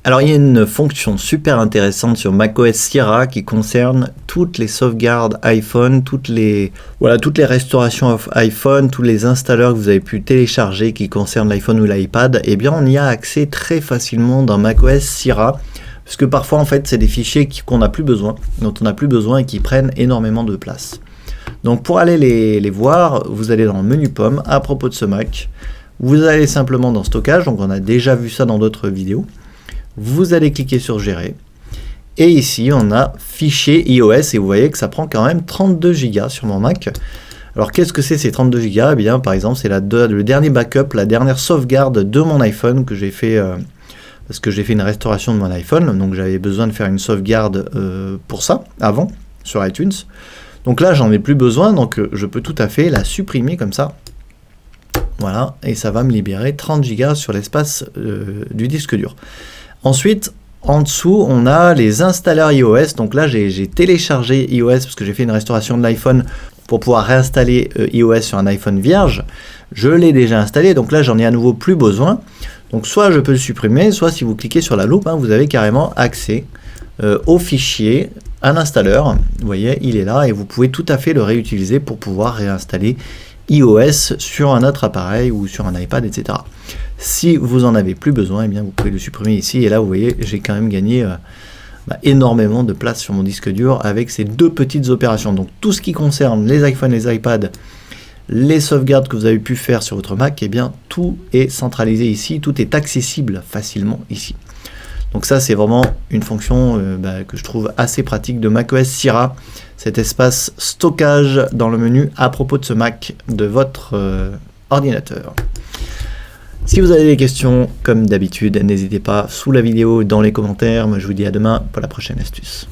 Alors il y a une fonction super intéressante sur macOS Sierra qui concerne toutes les sauvegardes iPhone, toutes les restaurations iPhone, tous les installeurs que vous avez pu télécharger qui concernent l'iPhone ou l'iPad. Eh bien on y a accès très facilement dans macOS Sierra, parce que parfois en fait c'est des fichiers qu'on n'a plus besoin, dont on n'a plus besoin et qui prennent énormément de place. Donc pour aller les voir, vous allez dans le menu Pomme à propos de ce Mac, vous allez simplement dans Stockage, donc on a déjà vu ça dans d'autres vidéos. Vous allez cliquer sur Gérer, et ici on a Fichier iOS, et vous voyez que ça prend quand même 32 Go sur mon Mac. Alors qu'est-ce que c'est ces 32 Go? Eh bien par exemple c'est le dernier backup, la dernière sauvegarde de mon iPhone que j'ai fait, parce que j'ai fait une restauration de mon iPhone, donc j'avais besoin de faire une sauvegarde pour ça, avant, sur iTunes. Donc là j'en ai plus besoin, donc je peux tout à fait la supprimer comme ça. Voilà, et ça va me libérer 30 Go sur l'espace du disque dur. Ensuite, en dessous, on a les installeurs iOS. Donc là, j'ai téléchargé iOS parce que j'ai fait une restauration de l'iPhone pour pouvoir réinstaller iOS sur un iPhone vierge. Je l'ai déjà installé, donc là, j'en ai à nouveau plus besoin. Donc soit je peux le supprimer, soit si vous cliquez sur la loupe, vous avez carrément accès au fichier, à l'installeur. Vous voyez, il est là et vous pouvez tout à fait le réutiliser pour pouvoir réinstaller iOS sur un autre appareil ou sur un iPad, etc. Si vous en avez plus besoin, eh bien vous pouvez le supprimer ici. Et là, vous voyez, j'ai quand même gagné énormément de place sur mon disque dur avec ces deux petites opérations. Donc tout ce qui concerne les iPhones, les iPads, les sauvegardes que vous avez pu faire sur votre Mac, eh bien tout est centralisé ici, tout est accessible facilement ici. Donc ça, c'est vraiment une fonction que je trouve assez pratique de macOS Sierra, cet espace stockage dans le menu à propos de ce Mac de votre ordinateur. Si vous avez des questions, comme d'habitude, n'hésitez pas sous la vidéo, dans les commentaires. Moi, je vous dis à demain pour la prochaine astuce.